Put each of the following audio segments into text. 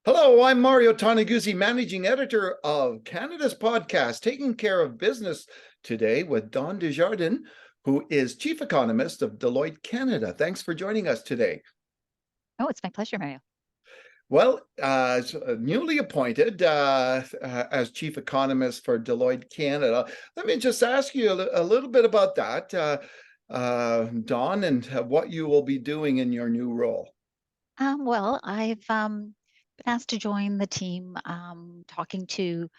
Hello, I'm Mario Toneguzzi, managing editor of Canada's podcast, Taking Care of Business, today with Don Desjardins, who is Chief Economist of Deloitte Canada. Thanks for joining us today. Oh, it's my pleasure, Mario. Well, newly appointed as Chief Economist for Deloitte Canada, let me just ask you a little bit about that, Don, and what you will be doing in your new role. Well, I've been asked to join the team talking to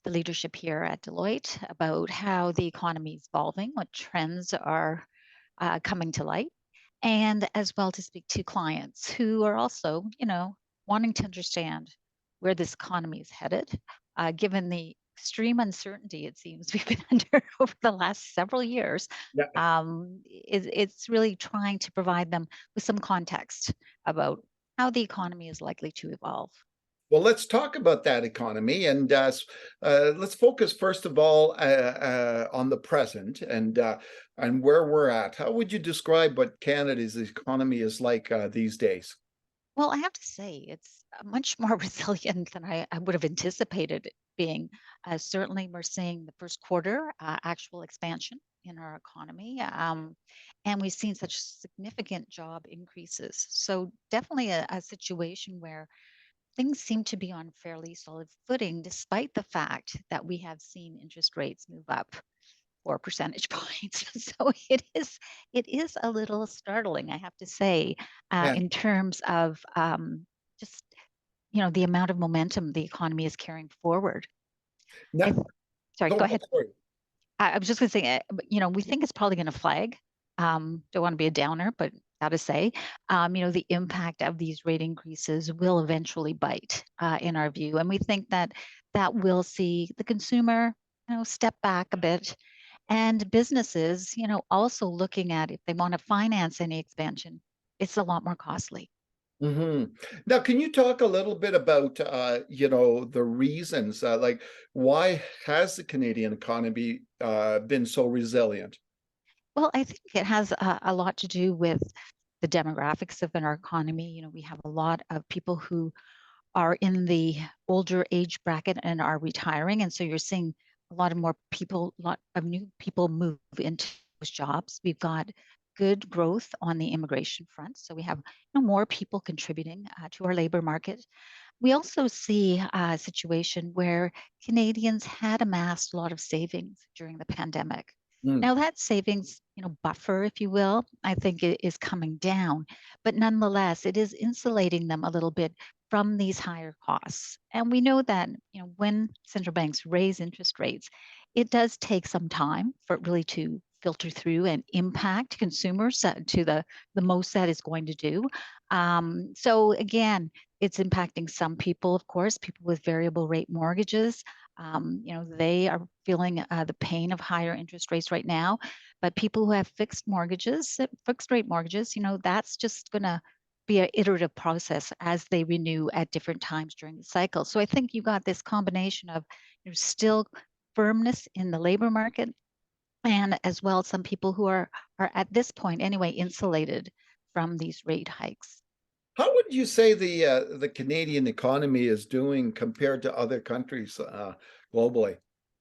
the leadership here at Deloitte about how the economy is evolving, what trends are coming to light, and as well to speak to clients who are also, wanting to understand where this economy is headed, given the extreme uncertainty it seems we've been under over the last several years. Yeah. It's really trying to provide them with some context about how the economy is likely to evolve. Well, let's talk about that economy, and let's focus first of all on the present and where we're at. How would you describe what Canada's economy is like these days? Well, I have to say, it's much more resilient than I would have anticipated it being. Certainly, we're seeing the first quarter actual expansion in our economy, and we've seen such significant job increases. So, definitely a situation where things seem to be on fairly solid footing, despite the fact that we have seen interest rates move up 4 percentage points. So it is a little startling, I have to say, Yeah. in terms of just the amount of momentum the economy is carrying forward. No, I Sorry, go go ahead. ahead. Sorry. I was just going to say, we think it's probably going to flag. Don't want to be a downer, but gotta say, the impact of these rate increases will eventually bite, in our view, and we think that that will see the consumer, step back a bit, and businesses, also looking at if they want to finance any expansion, it's a lot more costly. Hmm. Now, can you talk a little bit about the reasons, like why has the Canadian economy been so resilient? Well, I think it has a lot to do with the demographics of our economy. We have a lot of people who are in the older age bracket and are retiring. And so you're seeing a lot of more people, a lot of new people move into those jobs. We've got good growth on the immigration front. So we have more people contributing to our labor market. We also see a situation where Canadians had amassed a lot of savings during the pandemic. Mm. Now that savings, buffer, if you will, I think it is coming down, but nonetheless, it is insulating them a little bit from these higher costs. And we know that, when central banks raise interest rates, it does take some time for it really to filter through and impact consumers to the most that is going to do. So again, it's impacting some people, of course, people with variable rate mortgages. They are feeling the pain of higher interest rates right now. But people who have fixed mortgages, fixed rate mortgages, that's just going to be an iterative process as they renew at different times during the cycle. So I think you got this combination of still firmness in the labor market, and as well some people who are at this point anyway insulated from these rate hikes. How would you say the Canadian economy is doing compared to other countries globally?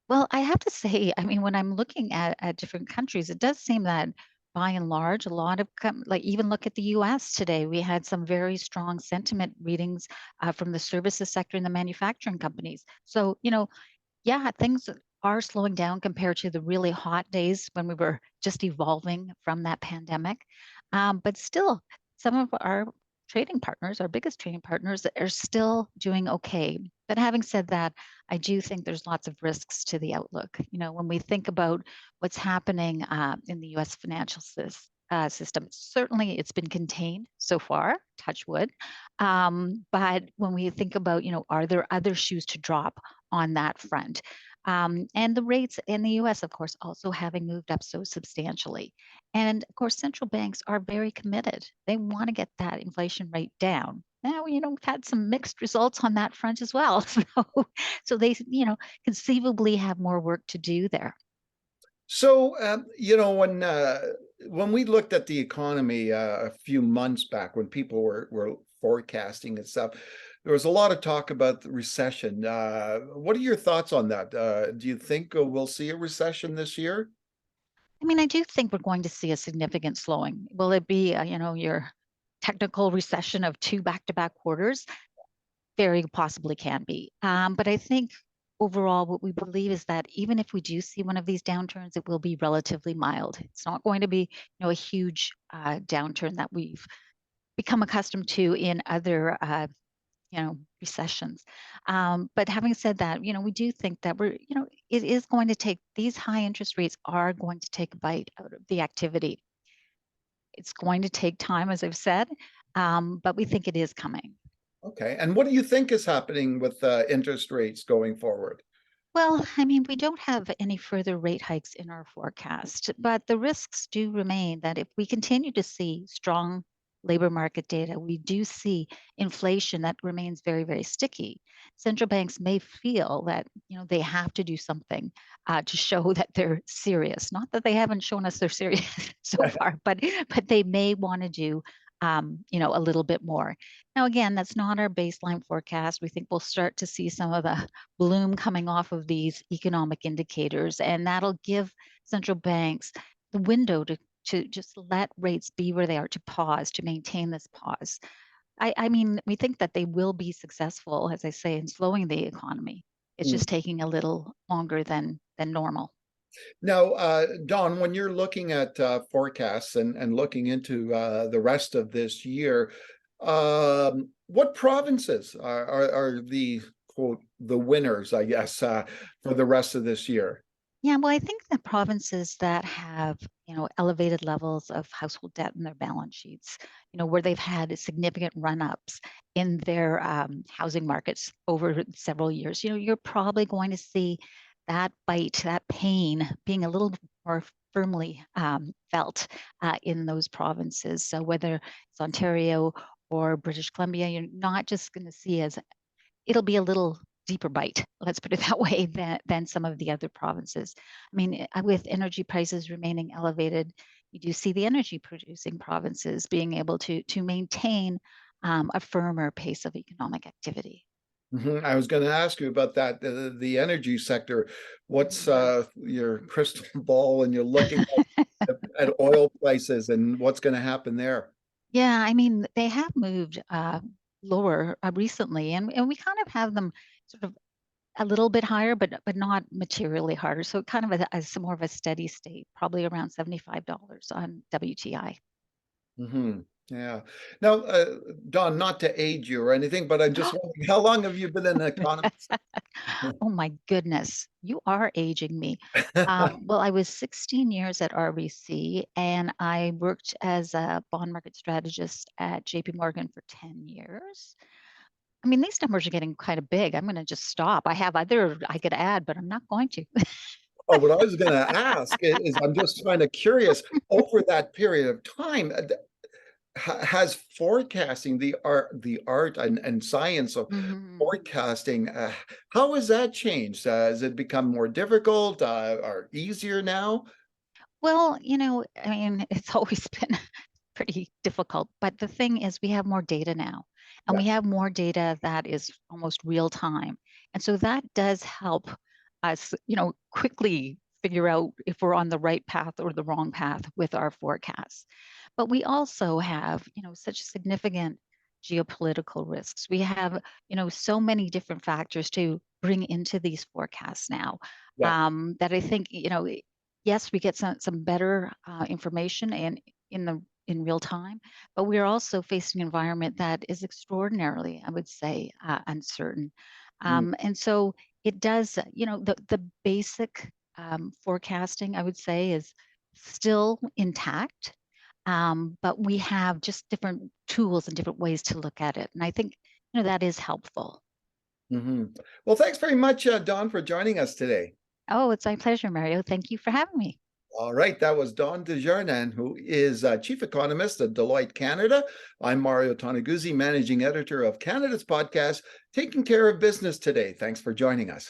Well, I have to say, I mean, when I'm looking at different countries, it does seem that by and large, a lot of, like, even look at the US today, we had some very strong sentiment readings from the services sector and the manufacturing companies. So, yeah, things are slowing down compared to the really hot days when we were just evolving from that pandemic. But still, some of our trading partners, our biggest trading partners, are still doing okay. But having said that, I do think there's lots of risks to the outlook. When we think about what's happening in the U.S. financial system, certainly it's been contained so far, touch wood. But when we think about, are there other shoes to drop on that front? And the rates in the US, of course, also having moved up so substantially. And of course, central banks are very committed. They want to get that inflation rate down. Now, we've had some mixed results on that front as well. So they, conceivably have more work to do there. So, when we looked at the economy a few months back, when people were forecasting and stuff, There was a lot of talk about the recession. What are your thoughts on that? Do you think we'll see a recession this year? I mean, I do think we're going to see a significant slowing. Will it be, your technical recession of two back-to-back quarters? Very possibly can be. But I think overall, what we believe is that even if we do see one of these downturns, it will be relatively mild. It's not going to be, a huge downturn that we've become accustomed to in other, recessions. But having said that, we do think that it is going to take, these high interest rates are going to take a bite out of the activity. It's going to take time, as I've said, but we think it is coming. Okay. And what do you think is happening with interest rates going forward? Well, I mean, we don't have any further rate hikes in our forecast, but the risks do remain that if we continue to see strong labor market data, we do see inflation that remains very, very sticky. Central banks may feel that, they have to do something to show that they're serious. Not that they haven't shown us they're serious so far, but they may want to do, a little bit more. Now, again, that's not our baseline forecast. We think we'll start to see some of the bloom coming off of these economic indicators, and that'll give central banks the window to just let rates be where they are, to pause, to maintain this pause. I mean, we think that they will be successful, as I say, in slowing the economy. It's Mm. just taking a little longer than normal. Now, Don, when you're looking at forecasts and looking into the rest of this year, what provinces are the quote the winners, I guess, for the rest of this year? Yeah, well, I think the provinces that have, elevated levels of household debt in their balance sheets, where they've had significant run-ups in their housing markets over several years, you're probably going to see that bite, that pain being a little more firmly felt in those provinces. So whether it's Ontario or British Columbia, you're not just going to see as it'll be a little deeper bite, let's put it that way, than some of the other provinces. I mean, with energy prices remaining elevated, you do see the energy producing provinces being able to maintain a firmer pace of economic activity. Mhm. I was going to ask you about that, the energy sector. What's your crystal ball when you're looking at oil prices and what's going to happen there? Yeah, I mean, they have moved lower recently, and we kind of have them sort of a little bit higher, but not materially harder. So kind of as more of a steady state, probably around $75 on WTI. Hmm. Yeah. Now, Don, not to age you or anything, but I'm just wondering, how long have you been an economist? Oh my goodness, you are aging me. Well, I was 16 years at RBC, and I worked as a bond market strategist at JP Morgan for 10 years. I mean, these numbers are getting kind of big. I'm going to just stop. I have other I could add, but I'm not going to. Oh, what I was going to ask is, I'm just kind of curious, over that period of time, has forecasting the art and science of Mhm. forecasting, how has that changed? Has it become more difficult, or easier now? Well, I mean, it's always been pretty difficult. But the thing is, we have more data now, and Yeah. we have more data that is almost real time. And so that does help us, quickly figure out if we're on the right path or the wrong path with our forecasts. But we also have, such significant geopolitical risks. We have, so many different factors to bring into these forecasts now, Yeah. that I think, yes, we get some better information in real time, but we're also facing an environment that is extraordinarily, I would say, uncertain. Mm. And so it does, the basic forecasting, I would say, is still intact, but we have just different tools and different ways to look at it. And I think, that is helpful. Hmm. Well, thanks very much, Don, for joining us today. Oh, it's my pleasure, Mario. Thank you for having me. All right, that was Don Desjardins, who is Chief Economist at Deloitte Canada. I'm Mario Toneguzzi, Managing Editor of Canada's podcast, Taking Care of Business Today. Thanks for joining us.